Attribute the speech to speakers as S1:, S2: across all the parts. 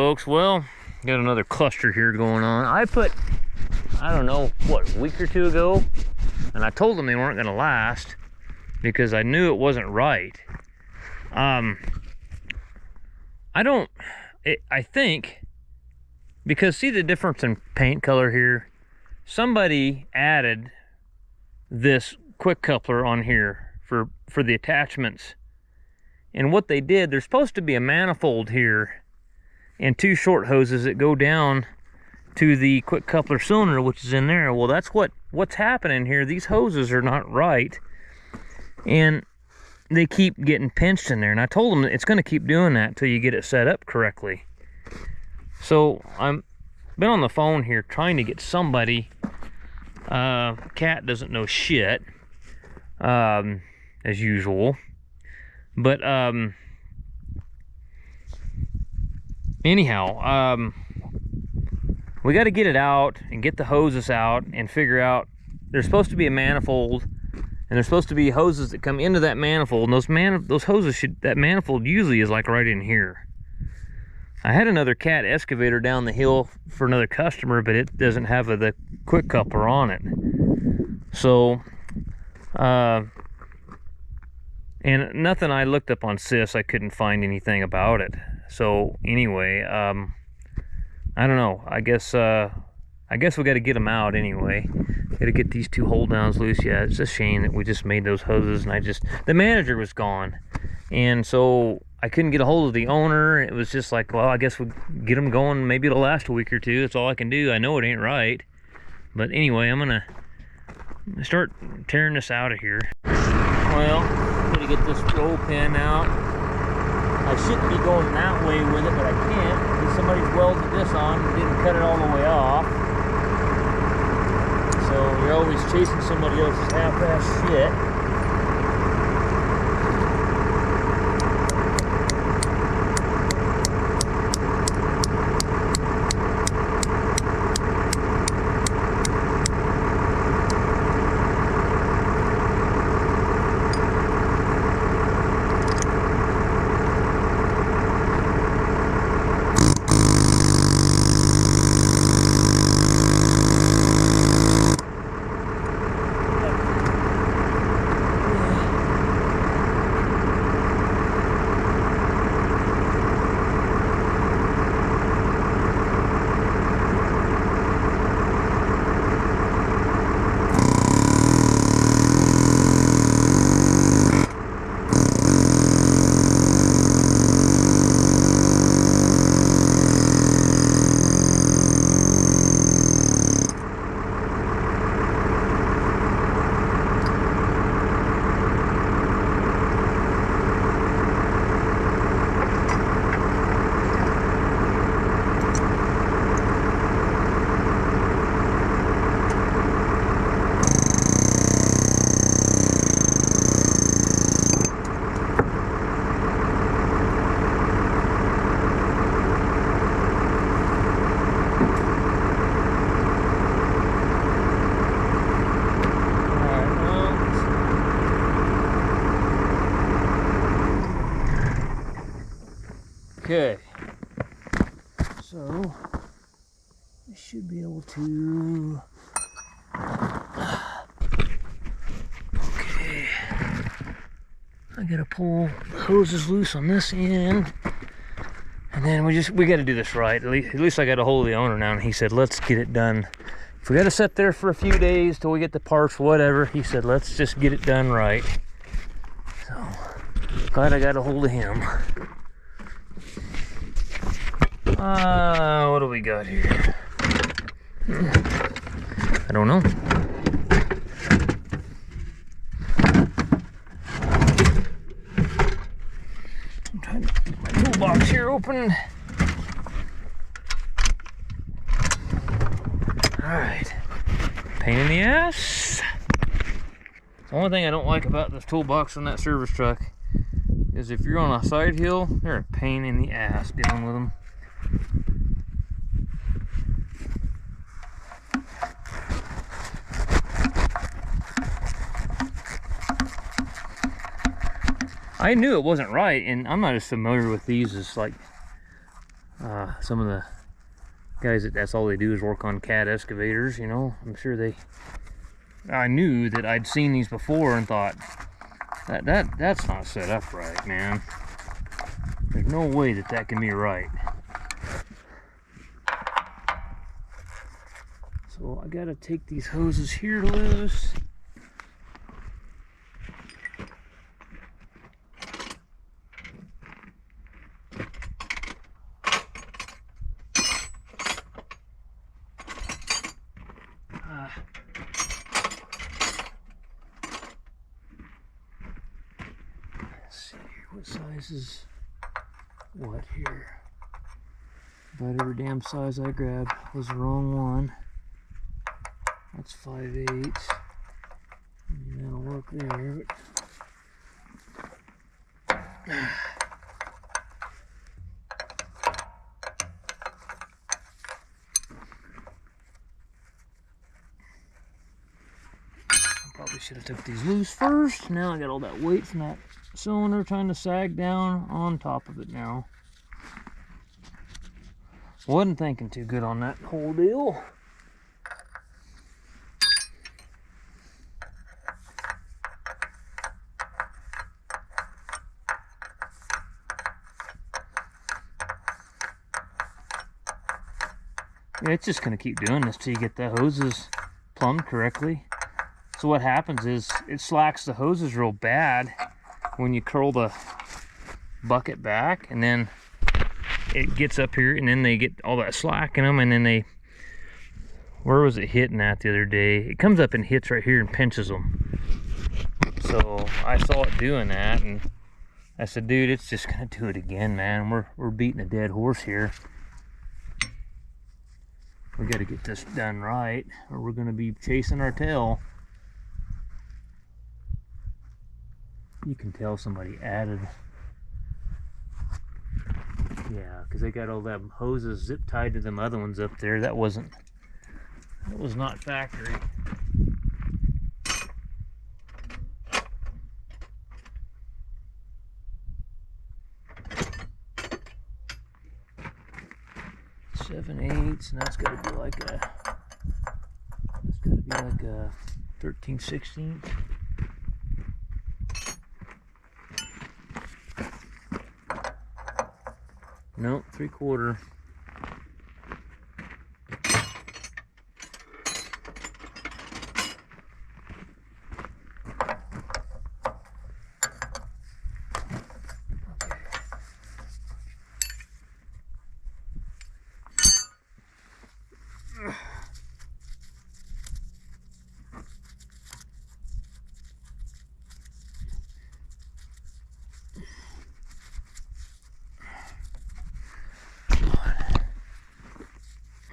S1: folks. Well, got another cluster here going on. I don't know, what, a week or two ago, and I told them they weren't going to last because I knew it wasn't right. I think, because see the difference in paint color here? Somebody added this quick coupler on here for the attachments. And what they did, there's supposed to be a manifold here and two short hoses that go down to the quick coupler cylinder, which is in there. Well, that's what's happening here. These hoses are not right, and they keep getting pinched in there. And I told them it's going to keep doing that until you get it set up correctly. So I'm been on the phone here trying to get somebody. Cat doesn't know shit, as usual. But anyhow, we got to get it out and get the hoses out and figure out. There's supposed to be a manifold, and there's supposed to be hoses that come into that manifold. And those hoses that manifold usually is like right in here. I had another Cat excavator down the hill for another customer, but it doesn't have the quick coupler on it. So, and nothing I looked up on SIS, I couldn't find anything about it. So anyway, I don't know. I guess we got to get them out anyway. Got to get these two hold downs loose. Yeah, it's a shame that we just made those hoses, and the manager was gone, and so I couldn't get a hold of the owner. It was just like, well, I guess we'll get them going. Maybe it'll last a week or two. That's all I can do. I know it ain't right, but anyway, I'm gonna start tearing this out of here. Well, I'm gonna get this roll pin out. I shouldn't be going that way with it, but I can't because somebody's welded this on and didn't cut it all the way off. So you're always chasing somebody else's half-assed shit. Okay, so I should be able to, okay, I gotta pull the hoses loose on this end, and then we gotta do this right. At least I got a hold of the owner now, and he said, let's get it done. If we gotta sit there for a few days till we get the parts, whatever, he said, let's just get it done right. So, glad I got a hold of him. What do we got here? I don't know. I'm trying to get my toolbox here open. Alright. Pain in the ass. The only thing I don't like about this toolbox on that service truck is if you're on a side hill, they're a pain in the ass dealing with them. I knew it wasn't right, and I'm not as familiar with these as like some of the guys that's all they do is work on cat excavators, you know. I'm sure I knew that I'd seen these before and thought, that's not set up right, man. There's no way that can be right. So I gotta take these hoses here loose. Let's see what size is what here. About every damn size I grabbed was the wrong one. That's 5/8. That'll work there. Probably should have took these loose first. Now I got all that weight from that cylinder trying to sag down on top of it now. Wasn't thinking too good on that whole deal. Yeah, it's just gonna keep doing this till you get the hoses plumbed correctly. So what happens is it slacks the hoses real bad when you curl the bucket back, and then it gets up here, and then they get all that slack in them, and then where was it hitting at the other day? It comes up and hits right here and pinches them. So I saw it doing that, and I said, dude, it's just gonna do it again, man. We're beating a dead horse here. We got to get this done right, or we're gonna be chasing our tail. You can tell somebody added, yeah, because they got all them hoses zip tied to them other ones up there. That was not factory. Seven eighths, and that's got to be like a 13/16. Nope, 3/4.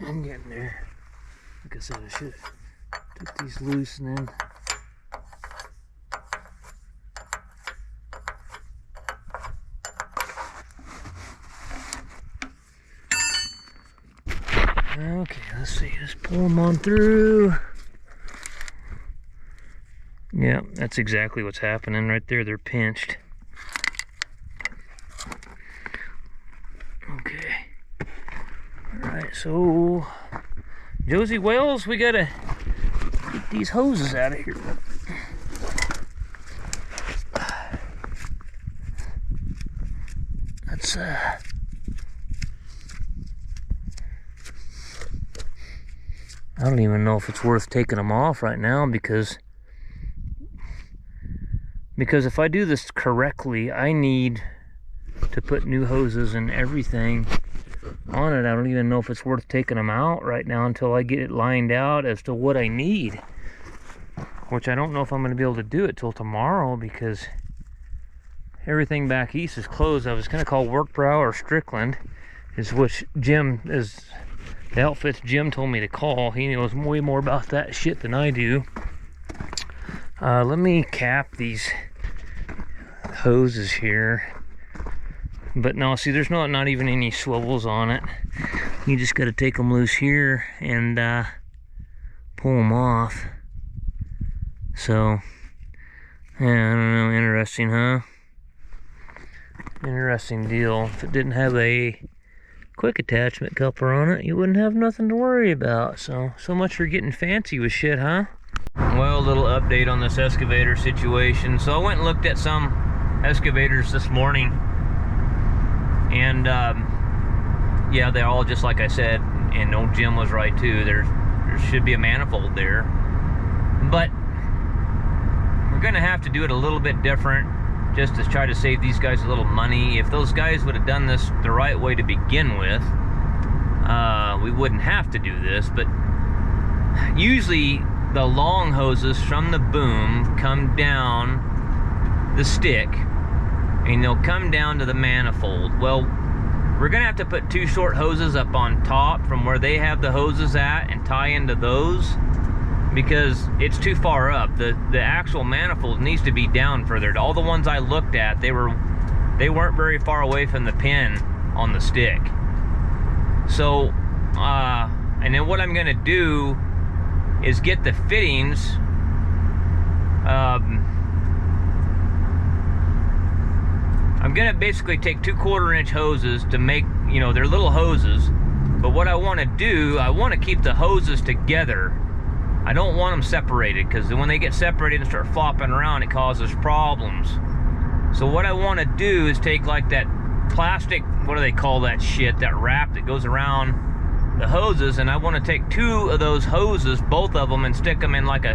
S1: I'm getting there. Like I said, I should have took these loose and then okay, let's see, just pull them on through. Yeah, that's exactly what's happening right there. They're pinched. Okay. Alright, so Josie Wells, we gotta get these hoses out of here. That's I don't even know if it's worth taking them off right now, because if I do this correctly, I need to put new hoses and everything on it. I don't even know if it's worth taking them out right now until I get it lined out as to what I need, which I don't know if I'm going to be able to do it till tomorrow because everything back east is closed. I was going to call Workbrow or Strickland, which Jim is the outfits Jim told me to call. He knows way more about that shit than I do. Let me cap these hoses here. But no, see, there's not even any swivels on it. You just got to take them loose here and pull them off. So, yeah, I don't know, interesting, huh? Interesting deal. If it didn't have a quick attachment coupler on it, you wouldn't have nothing to worry about. So much for getting fancy with shit, huh? Well, a little update on this excavator situation. So I went and looked at some excavators this morning, and yeah, they're all just like I said, and old Jim was right too. There should be a manifold there, but we're gonna have to do it a little bit different, just to try to save these guys a little money. If those guys would have done this the right way to begin with, we wouldn't have to do this. But usually the long hoses from the boom come down the stick, and they'll come down to the manifold. Well, we're gonna have to put two short hoses up on top from where they have the hoses at and tie into those, because it's too far up. The actual manifold needs to be down further. All the ones I looked at, they weren't very far away from the pin on the stick. So and then what I'm gonna do is get the fittings, I'm gonna basically take 2/4 inch hoses to make, you know, they're little hoses, but what I want to do, I want to keep the hoses together. I don't want them separated, because when they get separated and start flopping around, it causes problems. So what I want to do is take like that plastic, what do they call that shit, that wrap that goes around the hoses, and I want to take two of those hoses, both of them, and stick them in like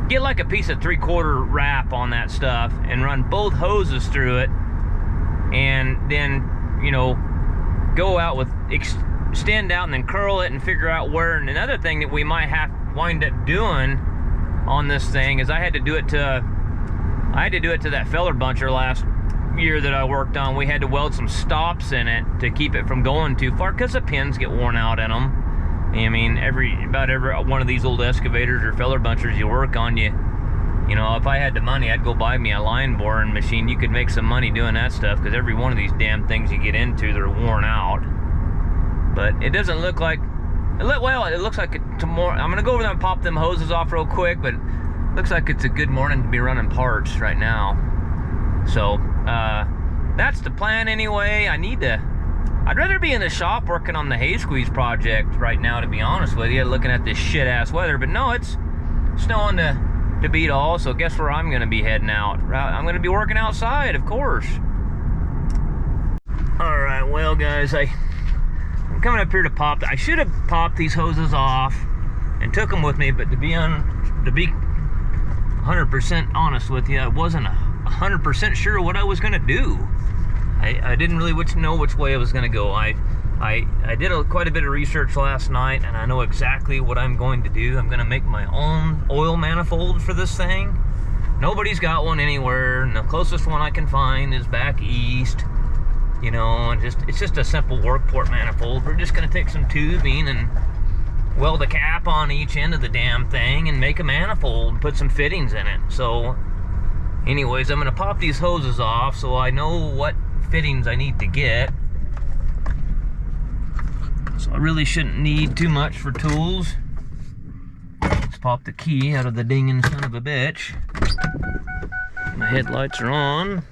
S1: get like a piece of 3/4 wrap on that stuff and run both hoses through it, and then, you know, go out with, extend out and then curl it and figure out where. And another thing that we might have wind up doing on this thing is I had to do it to that feller buncher last year that I worked on. We had to weld some stops in it to keep it from going too far, because the pins get worn out in them. I mean, about every one of these old excavators or feller bunchers you work on, you know, if I had the money, I'd go buy me a line boring machine. You could make some money doing that stuff, because every one of these damn things you get into, they're worn out. But it doesn't look like, well, it looks like tomorrow. I'm gonna go over there and pop them hoses off real quick, but it looks like it's a good morning to be running parts right now. So that's the plan anyway. I'd rather be in the shop working on the hay squeeze project right now, to be honest with you, looking at this shit ass weather. But no, it's snowing to beat all. So guess where I'm gonna be heading out? I'm gonna be working outside, of course. All right, well guys, I'm coming up here to pop. I should have popped these hoses off and took them with me, but to be 100% honest with you, I wasn't 100% sure what I was gonna do. I didn't really know which way I was gonna go. I did quite a bit of research last night, and I know exactly what I'm going to do. I'm gonna make my own oil manifold for this thing. Nobody's got one anywhere, and the closest one I can find is back east. You know, and it's just a simple work port manifold. We're just gonna take some tubing and weld a cap on each end of the damn thing and make a manifold and put some fittings in it. So anyways, I'm gonna pop these hoses off so I know what fittings I need to get. So I really shouldn't need too much for tools. Let's pop the key out of the dinging son of a bitch. My headlights are on,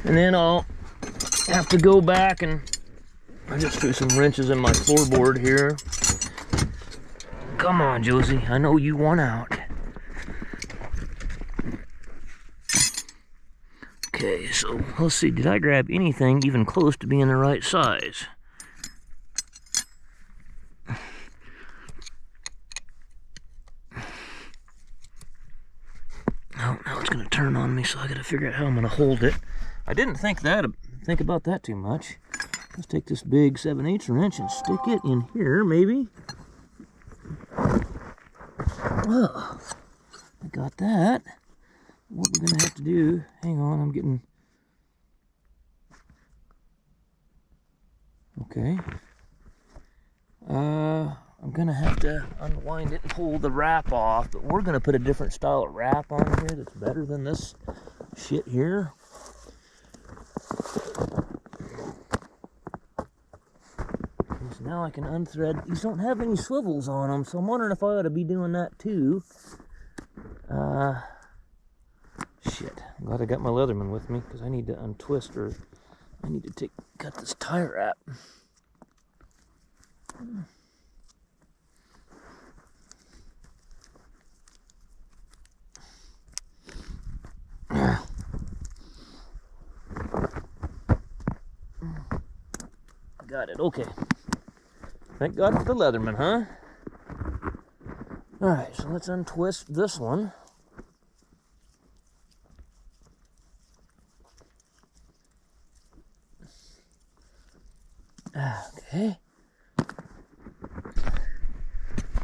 S1: and then I'll have to go back, and I just threw some wrenches in my floorboard here. Come on, Josie, I know you want out. Okay, so let's see, did I grab anything even close to being the right size? Oh, now it's gonna turn on me, so I gotta figure out how I'm gonna hold it. I didn't think about that too much. Let's take this big 7/8 wrench and stick it in here, maybe. Well, I got that. What we're gonna have to do, hang on, I'm getting, okay. I'm gonna have to unwind it and pull the wrap off, but we're gonna put a different style of wrap on here that's better than this shit here. So now I can unthread. These don't have any swivels on them, so I'm wondering if I ought to be doing that too. Shit, I'm glad I got my Leatherman with me, because I need to untwist, or I need to cut this tie wrap. Got it, okay. Thank God for the Leatherman, huh? Alright, so let's untwist this one. Okay.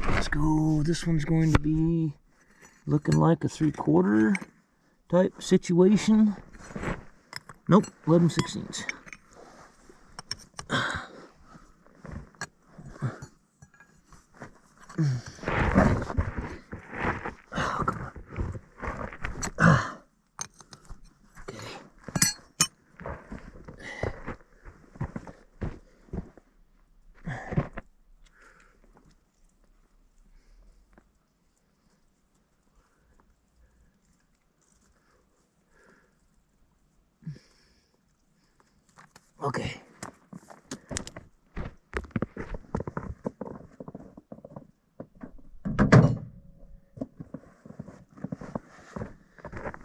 S1: Let's go. This one's going to be looking like a 3/4 type situation. Nope, 11/16. Oh, come on. Okay. Okay.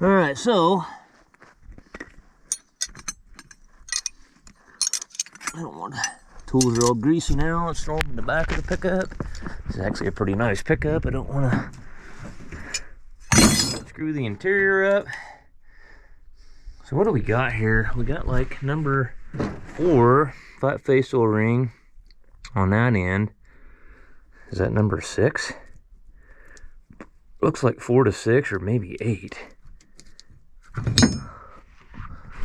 S1: All right, so I don't want tools are all greasy now. Let's throw them in the back of the pickup. This is actually a pretty nice pickup. I don't want to screw the interior up. So what do we got here? We got like number 4 flat face O-ring on that end. Is that number 6? Looks like 4 to 6 or maybe 8.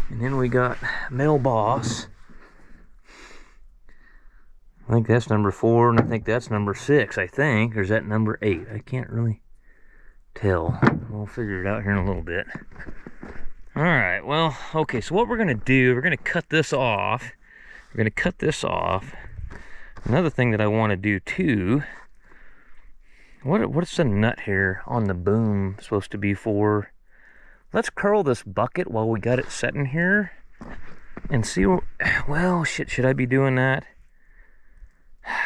S1: And then we got Male Boss. I think that's number 4, and I think that's number 6, I think. Or is that number 8? I can't really tell. We'll figure it out here in a little bit. Alright, well, okay, so what we're going to do, we're going to cut this off. We're going to cut this off. Another thing that I want to do, too, what's the nut here on the boom supposed to be for? Let's curl this bucket while we got it setting here and see, well, shit, should I be doing that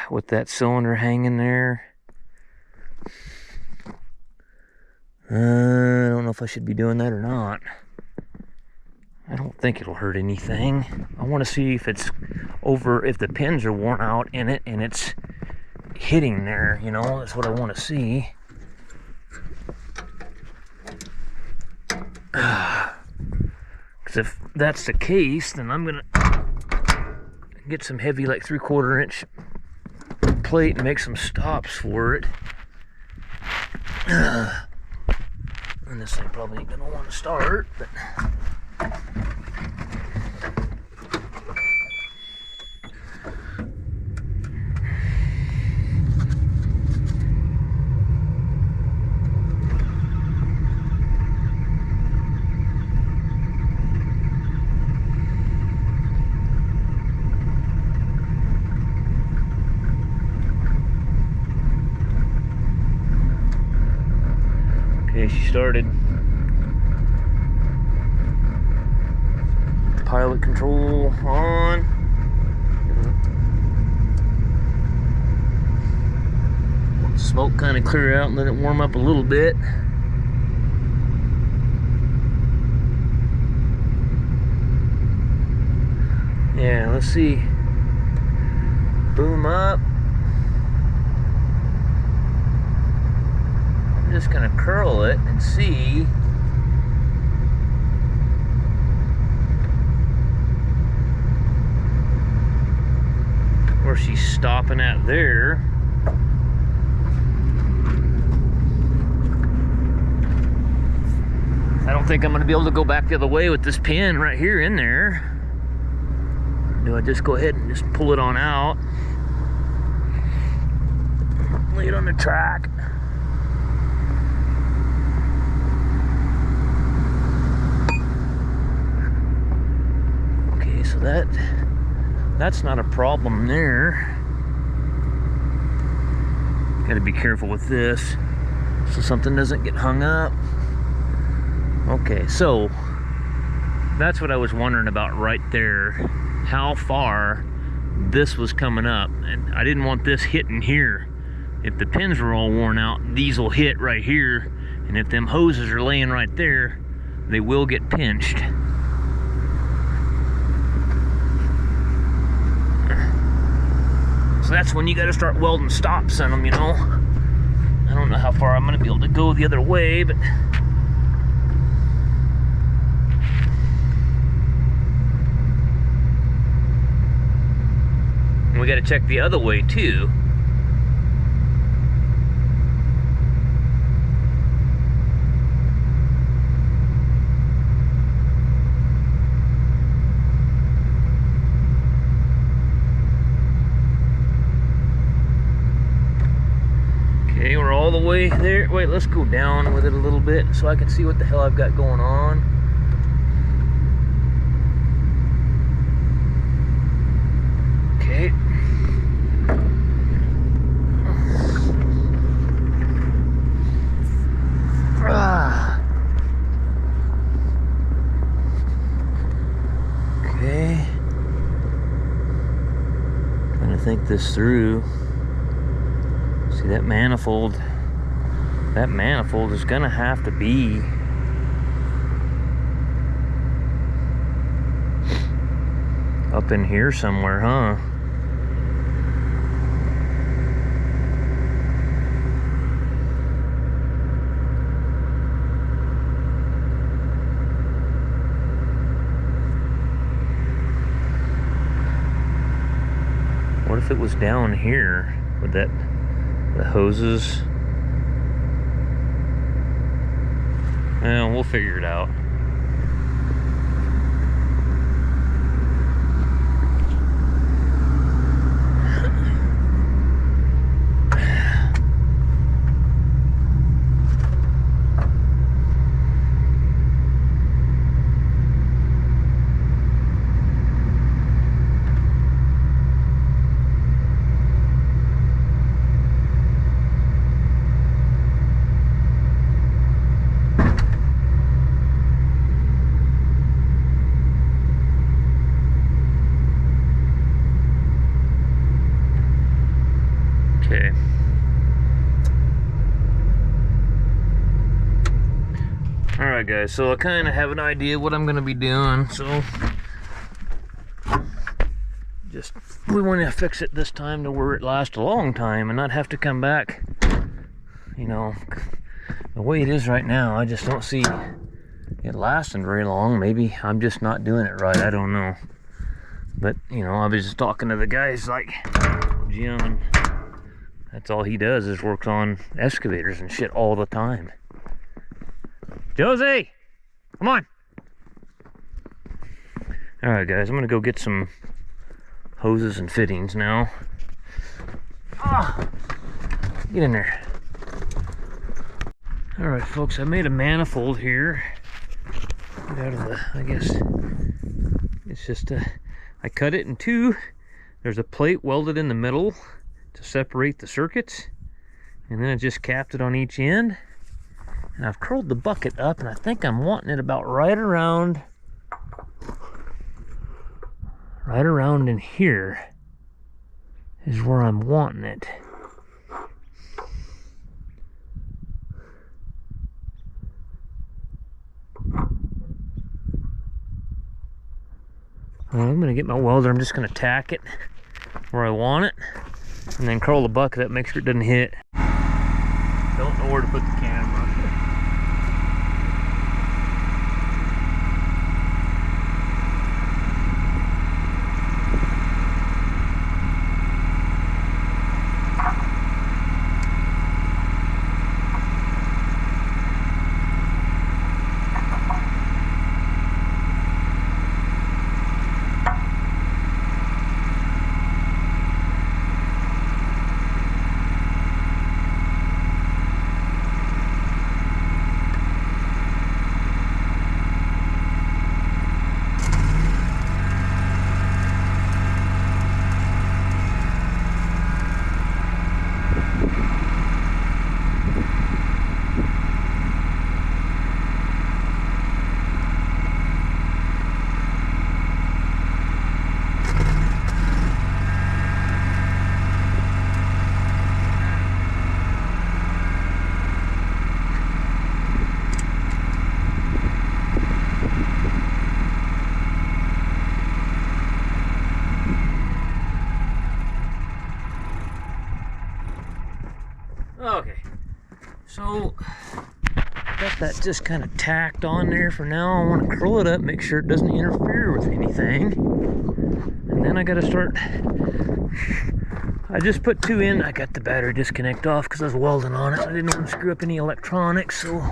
S1: with that cylinder hanging there? I don't know if I should be doing that or not. I don't think it'll hurt anything. I want to see if it's over, if the pins are worn out in it and it's hitting there, you know, that's what I want to see. Because if that's the case, then I'm gonna get some heavy, like 3/4 inch plate and make some stops for it. And this thing probably ain't gonna want to start, but okay, she started. Pilot control on. Let the smoke kind of clear out and let it warm up a little bit. Yeah, let's see. Boom up. I'm just gonna curl it and see. Where she's stopping at there. I don't think I'm going to be able to go back the other way with this pin right here in there. Do I just go ahead and just pull it on out? Lay it on the track. Okay, so that's not a problem there. Got to be careful with this so something doesn't get hung up. Okay, so that's what I was wondering about right there. How far this was coming up, and I didn't want this hitting here. If the pins were all worn out, these will hit right here, and if them hoses are laying right there, they will get pinched. So that's when you got to start welding stops on them, you know. I don't know how far I'm going to be able to go the other way, but we got to check the other way too. Okay, we're all the way there. Wait, let's go down with it a little bit so I can see what the hell I've got going on. Okay. Okay. Trying to think this through. See, that manifold is gonna have to be up in here somewhere, huh? What if it was down here with the hoses? Well, we'll figure it out. Okay. Alright guys, so I kind of have an idea what I'm going to be doing, so we want to fix it this time to where it lasts a long time and not have to come back. You know, the way it is right now, I just don't see it lasting very long. Maybe I'm just not doing it right, I don't know. But, you know, I was just talking to the guys like Jim, and that's all he does is works on excavators and shit all the time. Josie, come on. All right, guys, I'm gonna go get some hoses and fittings now. Ah, get in there. All right, folks, I made a manifold here. Get out of the, I guess, it's just I cut it in two. There's a plate welded in the middle to separate the circuits, and then I just capped it on each end, and I've curled the bucket up, and I think I'm wanting it about right around in here is where I'm wanting it. Well, I'm gonna get my welder. I'm just gonna tack it where I want it, and then curl the bucket up, make sure it doesn't hit. Don't know where to put the camera. Okay, so got that just kind of tacked on there for now. I want to curl it up, make sure it doesn't interfere with anything. And then I got to start. I just put 2 in. I got the battery disconnect off because I was welding on it. I didn't want to screw up any electronics, so.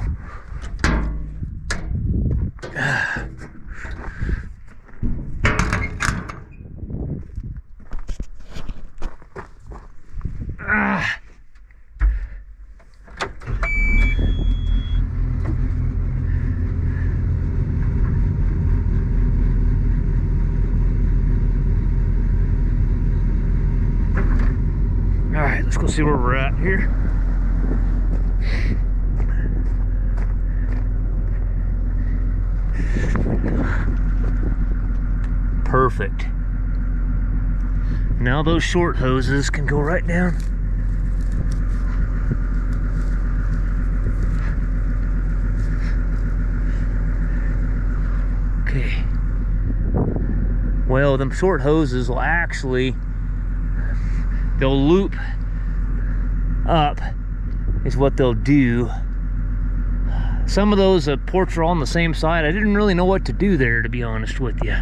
S1: Alright, let's go see where we're at here. Perfect. Now those short hoses can go right down. Okay. Well, them short hoses will actually, they'll loop up is what they'll do. Some of those ports are all on the same side. I didn't really know what to do there, to be honest with you.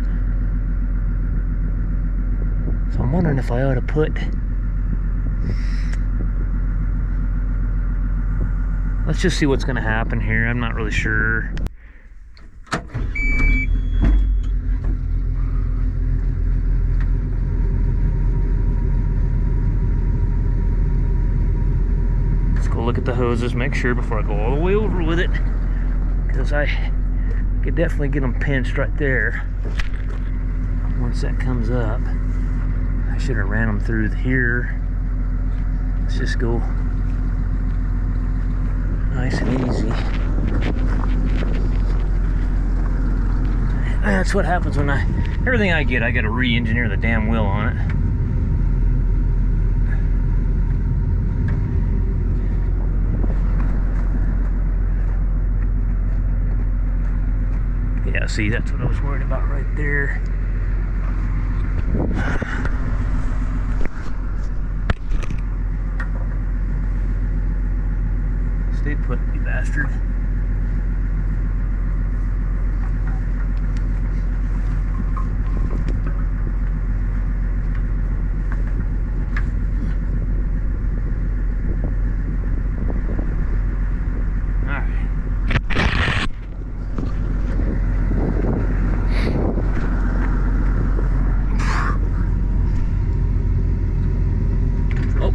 S1: So I'm wondering if I ought to put, let's just see what's going to happen here. I'm not really sure. Let's go look at the hoses, make sure before I go all the way over with it, because I could definitely get them pinched right there once that comes up. I should have ran them through here. Let's just go nice and easy. That's what happens when everything I get, I gotta re-engineer the damn wheel on it. Yeah, see, that's what I was worried about right there. Stay put, you bastard.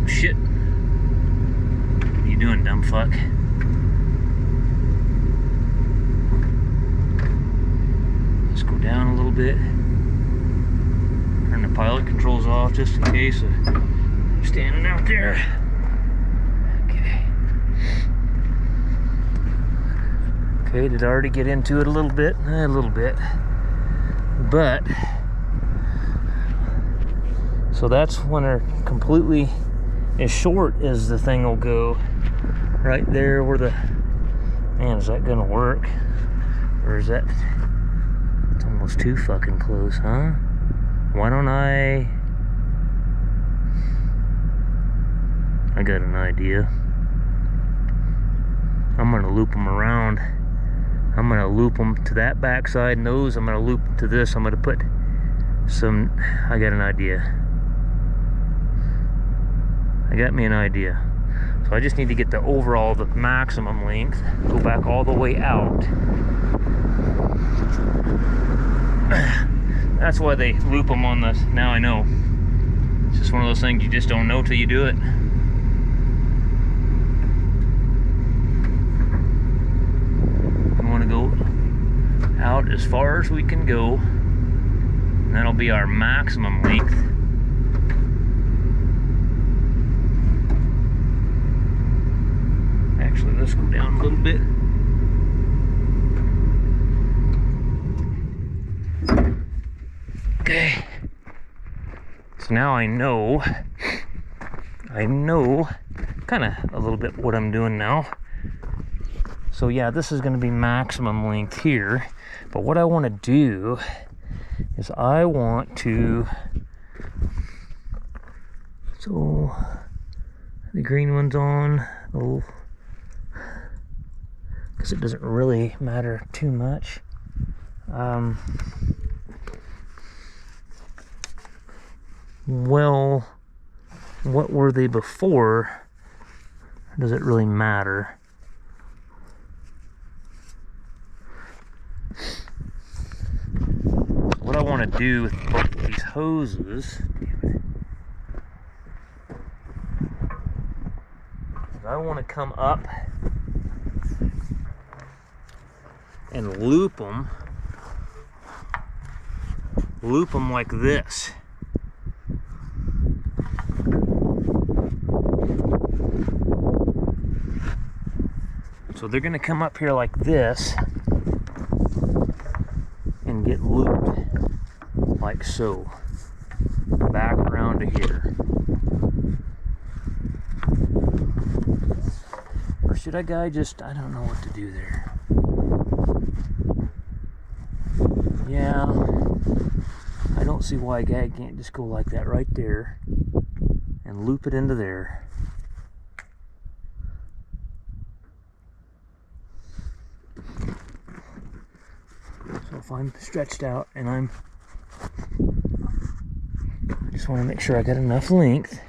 S1: Shit. What are you doing, dumb fuck? Let's go down a little bit. Turn the pilot controls off just in case I'm standing out there. Okay. Okay, did I already get into it a little bit? A little bit. But, so that's when they're completely as short as the thing will go, right there where the, man, is that gonna work? Or is that, it's almost too fucking close, huh? Why don't I got an idea. I'm gonna loop them around. I'm gonna loop them to that backside and those, I'm gonna loop to this. I'm gonna put some, I got an idea. I got me an idea. So I just need to get the overall, the maximum length, go back all the way out. That's why they loop them on the, now I know. It's just one of those things you just don't know till you do it. We want to go out as far as we can go. And that'll be our maximum length. Actually, let's go down a little bit. Okay. So now I know kind of a little bit what I'm doing now. So yeah, this is going to be maximum length here. But what I want to do is I want to, so the green one's on. Oh, because it doesn't really matter too much. Well, what were they before? Does it really matter? What I want to do with both of these hoses is I want to come up and loop them like this. So they're going to come up here like this and get looped like so, back around to here. Or should I guy just, I don't know what to do there. Yeah, I don't see why a guy can't just go like that right there and loop it into there. So if I'm stretched out and I just want to make sure I got enough length.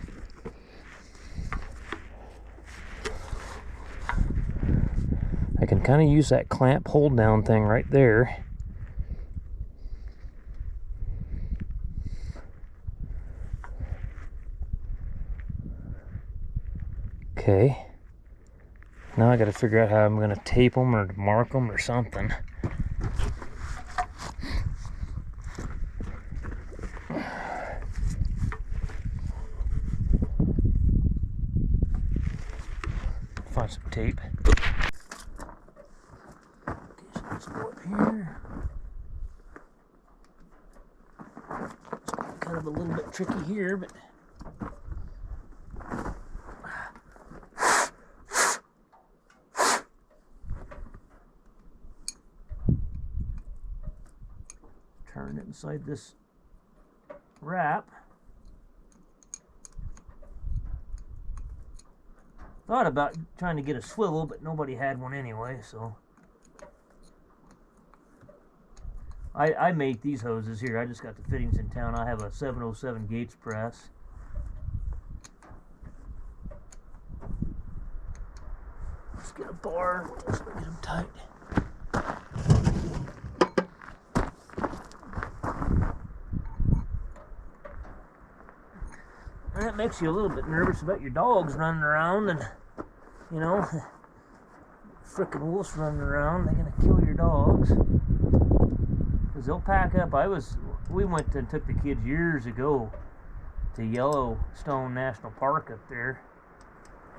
S1: I can kind of use that clamp hold down thing right there. Okay. Now I got to figure out how I'm going to tape them or mark them or something. Find some tape. Okay, so let's go up here. It's kind of a little bit tricky here, but turn it inside this wrap. Thought about trying to get a swivel, but nobody had one anyway, so I made these hoses here. I just got the fittings in town. I have a 707 Gates press. Let's get a bar, just get them tight. And that makes you a little bit nervous about your dogs running around and, you know, frickin' wolves running around. They're gonna kill your dogs. Because they'll pack up. We went and took the kids years ago to Yellowstone National Park up there.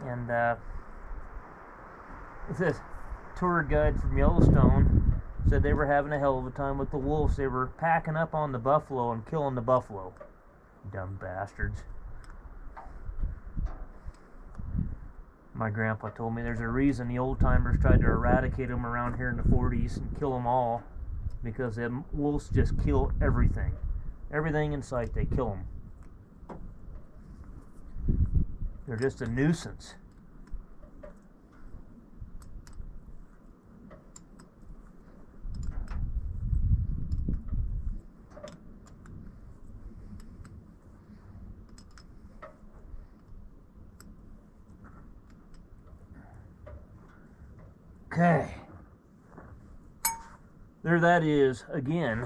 S1: And the tour guide from Yellowstone said they were having a hell of a time with the wolves. They were packing up on the buffalo and killing the buffalo. Dumb bastards. My grandpa told me there's a reason the old timers tried to eradicate them around here in the 40s and kill them all, because them wolves just kill everything. Everything in sight, they kill them. They're just a nuisance. Okay, there that is again.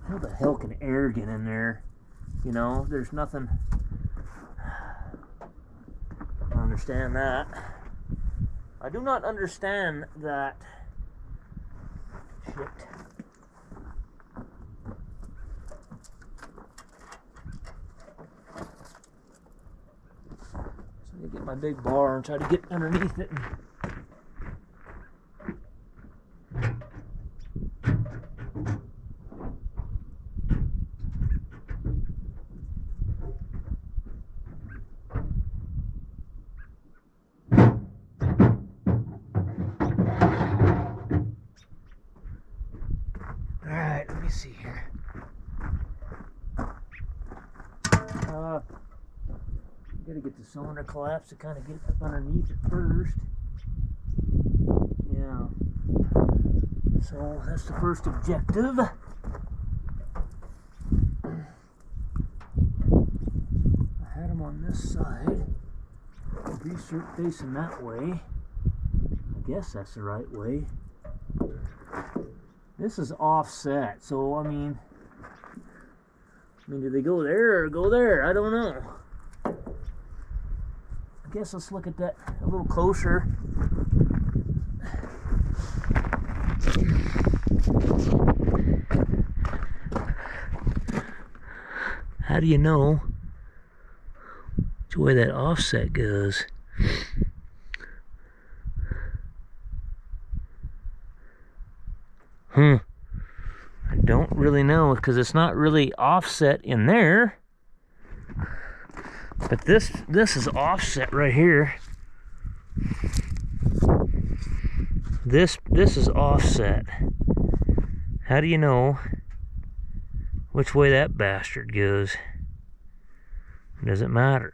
S1: How the hell can air get in there? You know, there's nothing. I don't understand that. I do not understand that. Shit. So I'm gonna get my big bar and try to get underneath it. Gotta get the cylinder collapsed to kind of get up underneath it first. Yeah. So that's the first objective. I had them on this side. Be facing that way. I guess that's the right way. This is offset, so I mean, do they go there or go there? I don't know. I guess let's look at that a little closer. How do you know which way that offset goes? I don't really know because it's not really offset in there. But this is offset right here. This is offset. How do you know which way that bastard goes? Does it matter?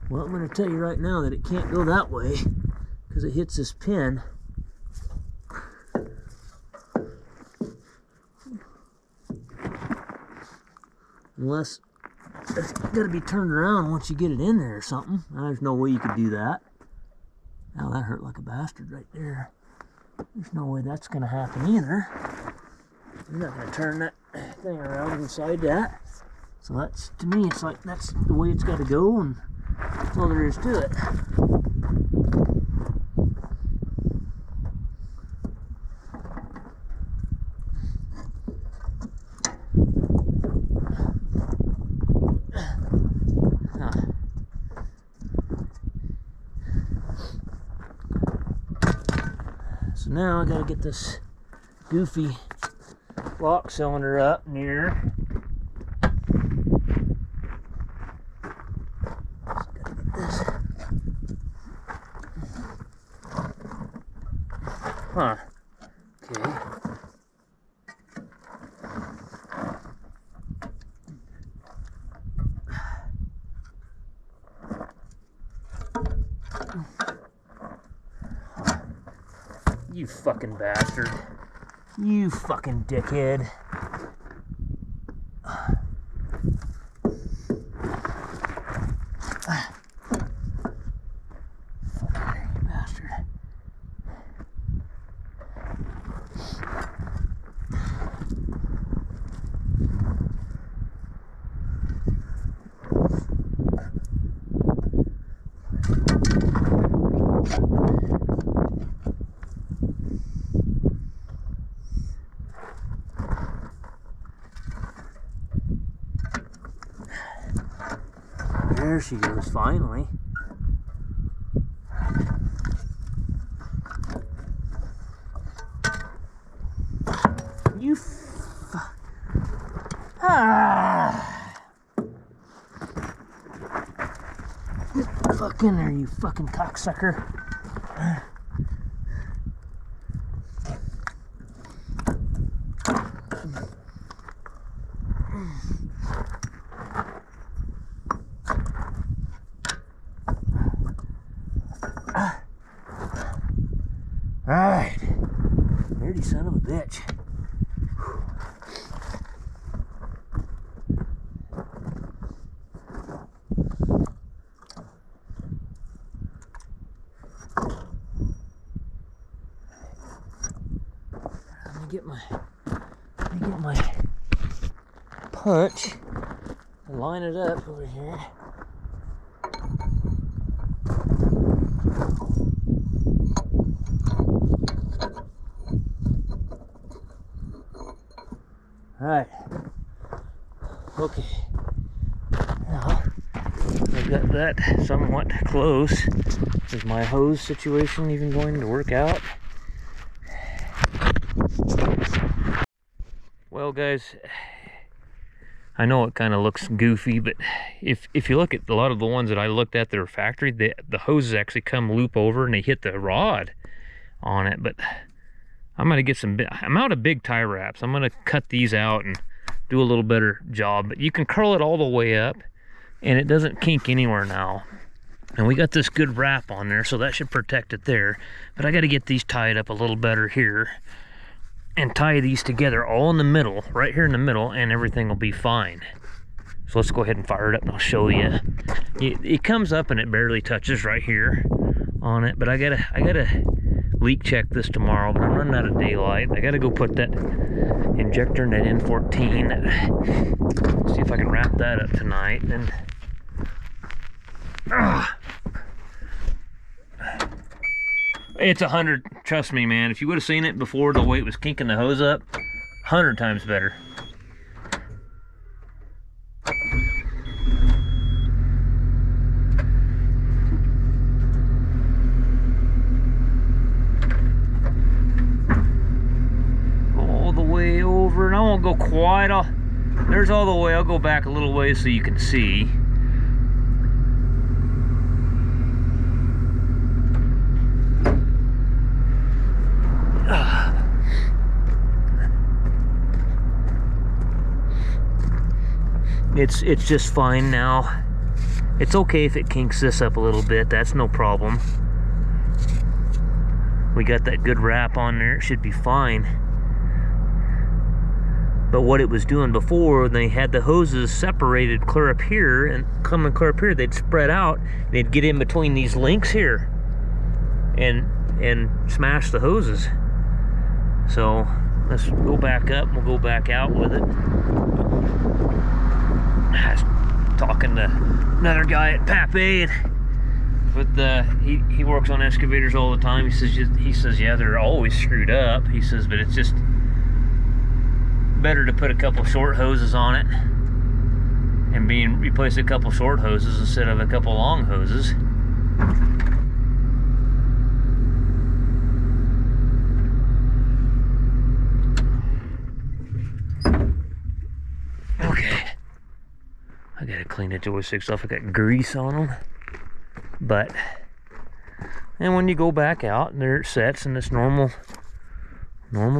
S1: Well, I'm going to tell you right now that it can't go that way because it hits this pin. Unless it's got to be turned around once you get it in there or something. There's no way you could do that. Now that hurt like a bastard right there. There's no way that's going to happen either. You're not going to turn that thing around inside that. So that's, to me, it's like that's the way it's got to go, and that's all there is to it. So now I got to get this goofy lock cylinder up near. Huh. Okay. You fucking bastard. You fucking dickhead. There she goes, finally. You Get fuck in there, you fucking cocksucker. Alright, dirty son of a bitch. Let me get my punch and line it up over here. Alright, okay, now I've got that somewhat close. Is my hose situation even going to work out? Well, guys, I know it kind of looks goofy, but if you look at a lot of the ones that I looked at that are factory, the hoses actually come loop over and they hit the rod on it. But I'm gonna get I'm out of big tie wraps. I'm gonna cut these out and do a little better job. But you can curl it all the way up and it doesn't kink anywhere now. And we got this good wrap on there, so that should protect it there. But I gotta get these tied up a little better here and tie these together all in the middle, right here in the middle, and everything will be fine. So let's go ahead and fire it up and I'll show you. It comes up and it barely touches right here on it, but I gotta leak check this tomorrow, but I'm running out of daylight. I gotta go put that injector in that N14. See if I can wrap that up tonight. And it's 100, trust me, man. If you would have seen it before, the way it was kinking the hose up, 100 times better. All the way over, and I won't go quite all, there's all the way. I'll go back a little way so you can see. It's just fine now. It's okay if it kinks this up a little bit, that's no problem. We got that good wrap on there, it should be fine. But what it was doing before, they had the hoses separated clear up here and coming clear up here, they'd spread out, they'd get in between these links here and smash the hoses. So let's go back up, we'll go back out with it. I was talking to another guy at Pape, he works on excavators all the time. He says yeah, they're always screwed up. He says, but it's just better to put a couple short hoses on it and replace a couple short hoses instead of a couple long hoses. I gotta clean the joysticks off. I got grease on them. And when you go back out, there it sets in this normal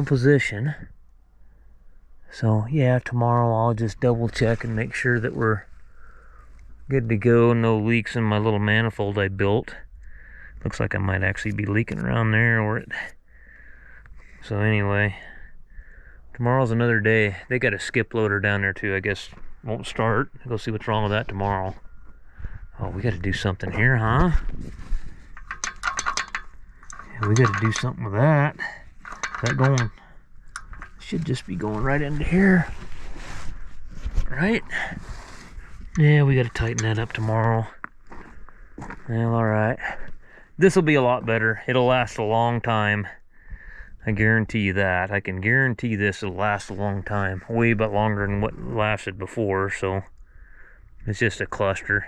S1: position. So yeah, tomorrow I'll just double check and make sure that we're good to go. No leaks in my little manifold I built. Looks like I might actually be leaking around there or it. So anyway, tomorrow's another day. They got a skip loader down there too, I guess. Won't start. Go see what's wrong with that tomorrow. Oh, we got to do something here, huh? Yeah, we got to do something with that. That going should just be going right into here, right? Yeah, we got to tighten that up tomorrow. Well, all right. This will be a lot better. It'll last a long time. I guarantee you that. I can guarantee this will last a long time. Way but longer than what lasted before, so it's just a cluster.